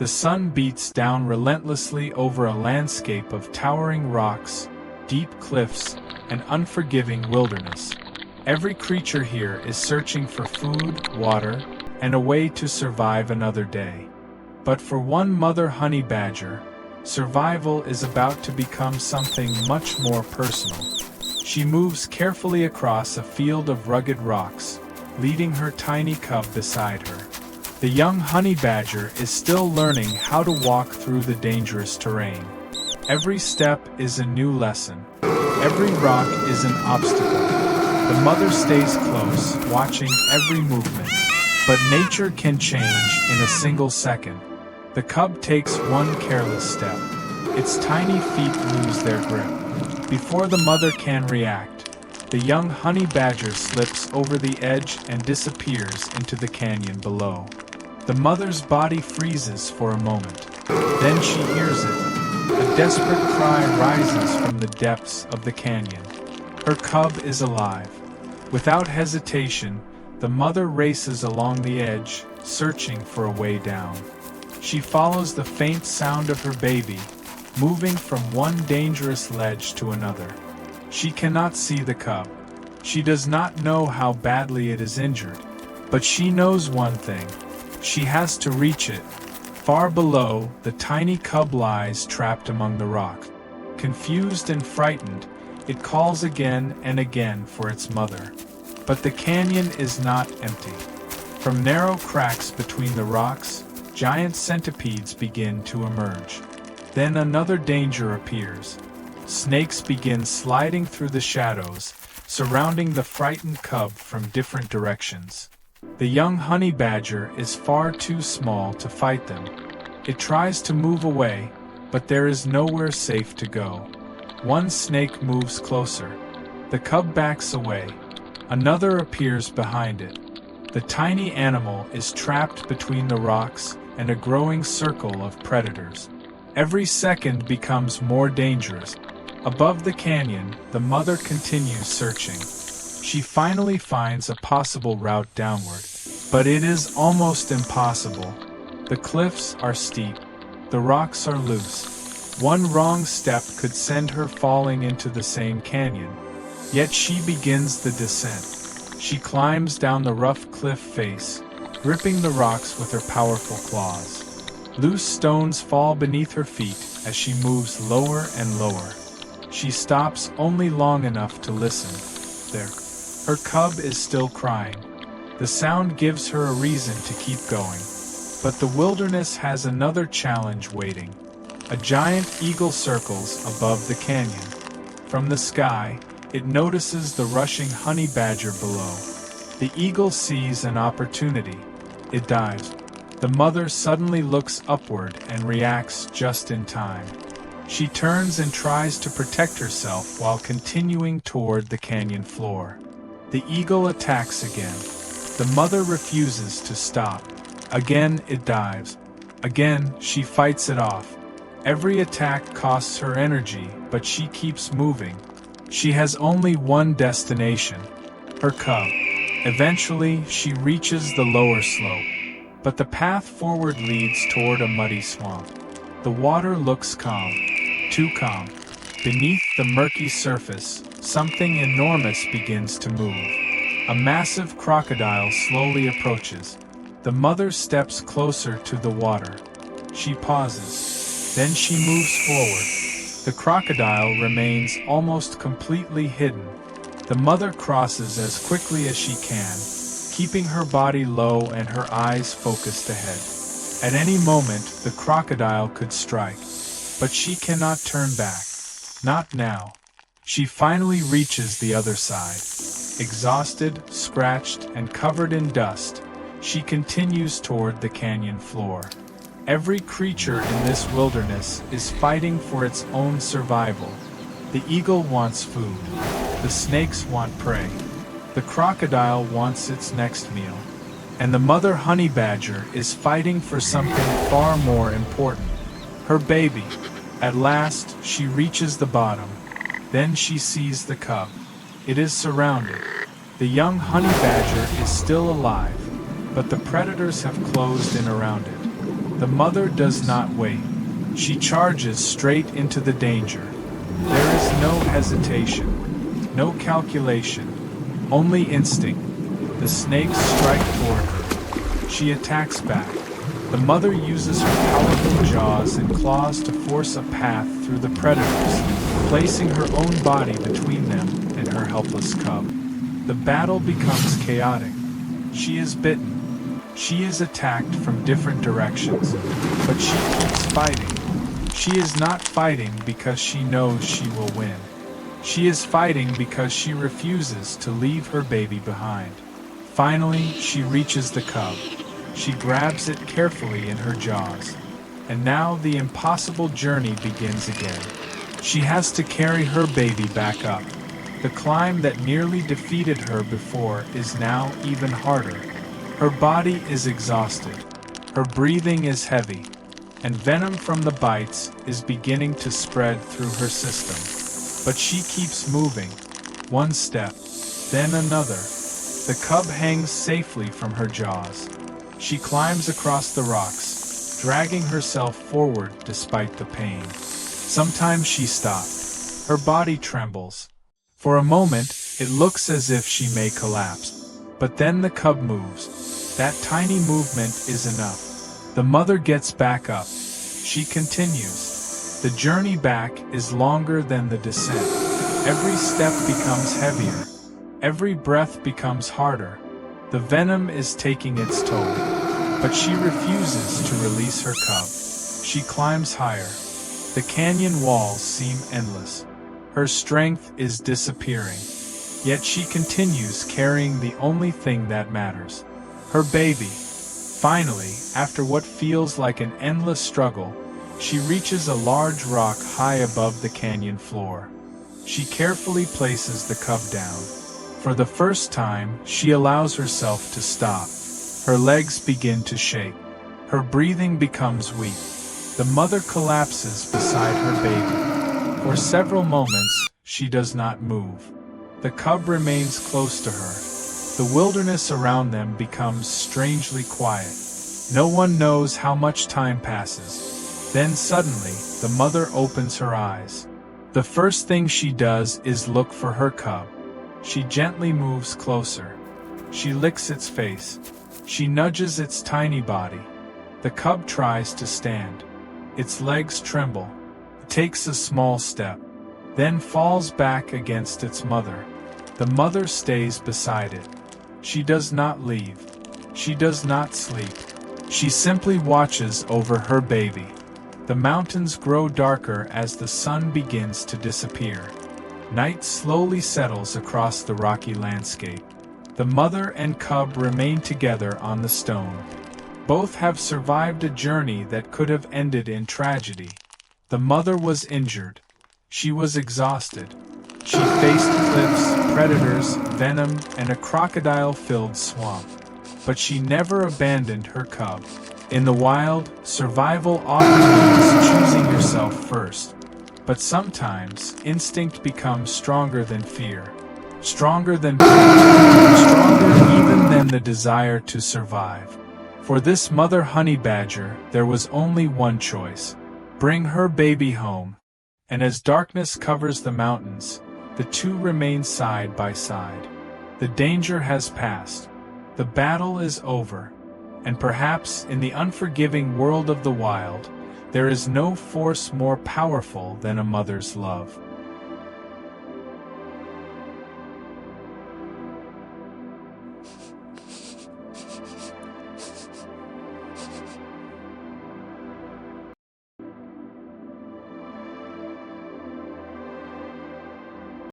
sun beats down relentlessly over a landscape of towering rocks, deep cliffs, and unforgiving wilderness. Every creature here is searching for food, water, and a way to survive another day. But for one mother honey badger, survival is about to become something much more personal. She moves carefully across a field of rugged rocks, leading her tiny cub beside her. The young honey badger is still learning how to walk through the dangerous terrain. Every step is a new lesson. Every rock is an obstacle. The mother stays close, watching every movement. But nature can change in a single second. The cub takes one careless step. Its tiny feet lose their grip. Before the mother can react, the young honey badger slips over the edge and disappears into the canyon below. The mother's body freezes for a moment. Then she hears it. A desperate cry rises from the depths of the canyon. Her cub is alive. Without hesitation, the mother races along the edge, searching for a way down. She follows the faint sound of her baby, moving from one dangerous ledge to another. She cannot see the cub. She does not know how badly it is injured. But she knows one thing. She has to reach it. Far below, the tiny cub lies trapped among the rocks. Confused and frightened, it calls again and again for its mother. But the canyon is not empty. From narrow cracks between the rocks, giant centipedes begin to emerge. Then another danger appears. Snakes begin sliding through the shadows, surrounding the frightened cub from different directions. The young honey badger is far too small to fight them. It tries to move away, but there is nowhere safe to go. One snake moves closer. The cub backs away. Another appears behind it. The tiny animal is trapped between the rocks and a growing circle of predators. Every second becomes more dangerous. Above the canyon, the mother continues searching. She finally finds a possible route downward, but it is almost impossible. The cliffs are steep. The rocks are loose. One wrong step could send her falling into the same canyon. Yet she begins the descent. She climbs down the rough cliff face, gripping the rocks with her powerful claws. Loose stones fall beneath her feet as she moves lower and lower. She stops only long enough to listen. There. Her cub is still crying. The sound gives her a reason to keep going. But the wilderness has another challenge waiting. A giant eagle circles above the canyon. From the sky, it notices the rushing honey badger below. The eagle sees an opportunity. It dives. The mother suddenly looks upward and reacts just in time. She turns and tries to protect herself while continuing toward the canyon floor. The eagle attacks again. The mother refuses to stop. Again it dives. Again she fights it off. Every attack costs her energy, but she keeps moving. She has only one destination, her cub. Eventually she reaches the lower slope. But the path forward leads toward a muddy swamp. The water looks calm, too calm. Beneath the murky surface, something enormous begins to move. A massive crocodile slowly approaches. The mother steps closer to the water. She pauses. Then she moves forward. The crocodile remains almost completely hidden. The mother crosses as quickly as she can, keeping her body low and her eyes focused ahead. At any moment, the crocodile could strike. But she cannot turn back. Not now. She finally reaches the other side. Exhausted, scratched, and covered in dust, she continues toward the canyon floor. Every creature in this wilderness is fighting for its own survival. The eagle wants food. The snakes want prey. The crocodile wants its next meal. And the mother honey badger is fighting for something far more important. Her baby. At last, she reaches the bottom. Then she sees the cub. It is surrounded. The young honey badger is still alive, but the predators have closed in around it. The mother does not wait. She charges straight into the danger. There is no hesitation, no calculation, only instinct. The snakes strike toward her. She attacks back. The mother uses her powerful jaws and claws to force a path through the predators, placing her own body between them and her helpless cub. The battle becomes chaotic. She is bitten. She is attacked from different directions, but she keeps fighting. She is not fighting because she knows she will win. She is fighting because she refuses to leave her baby behind. Finally, she reaches the cub. She grabs it carefully in her jaws. And now the impossible journey begins again. She has to carry her baby back up. The climb that nearly defeated her before is now even harder. Her body is exhausted. Her breathing is heavy. And venom from the bites is beginning to spread through her system. But she keeps moving. One step, then another. The cub hangs safely from her jaws. She climbs across the rocks, dragging herself forward despite the pain. Sometimes she stops. Her body trembles. For a moment, it looks as if she may collapse. But then the cub moves. That tiny movement is enough. The mother gets back up. She continues. The journey back is longer than the descent. Every step becomes heavier. Every breath becomes harder. The venom is taking its toll. But she refuses to release her cub. She climbs higher. The canyon walls seem endless. Her strength is disappearing. Yet she continues carrying the only thing that matters. Her baby. Finally, after what feels like an endless struggle, she reaches a large rock high above the canyon floor. She carefully places the cub down. For the first time, she allows herself to stop. Her legs begin to shake. Her breathing becomes weak. The mother collapses beside her baby. For several moments, she does not move. The cub remains close to her. The wilderness around them becomes strangely quiet. No one knows how much time passes. Then suddenly, the mother opens her eyes. The first thing she does is look for her cub. She gently moves closer. She licks its face. She nudges its tiny body. The cub tries to stand. Its legs tremble. It takes a small step, then falls back against its mother. The mother stays beside it. She does not leave. She does not sleep. She simply watches over her baby. The mountains grow darker as the sun begins to disappear. Night slowly settles across the rocky landscape. The mother and cub remain together on the stone. Both have survived a journey that could have ended in tragedy. The mother was injured. She was exhausted. She faced cliffs, predators, venom, and a crocodile-filled swamp. But she never abandoned her cub. In the wild, survival often means choosing yourself first. But sometimes, instinct becomes stronger than fear. Stronger than pain. Stronger even than the desire to survive. For this mother honey badger, there was only one choice. Bring her baby home. And as darkness covers the mountains, the two remain side by side. The danger has passed. The battle is over. And perhaps in the unforgiving world of the wild, there is no force more powerful than a mother's love.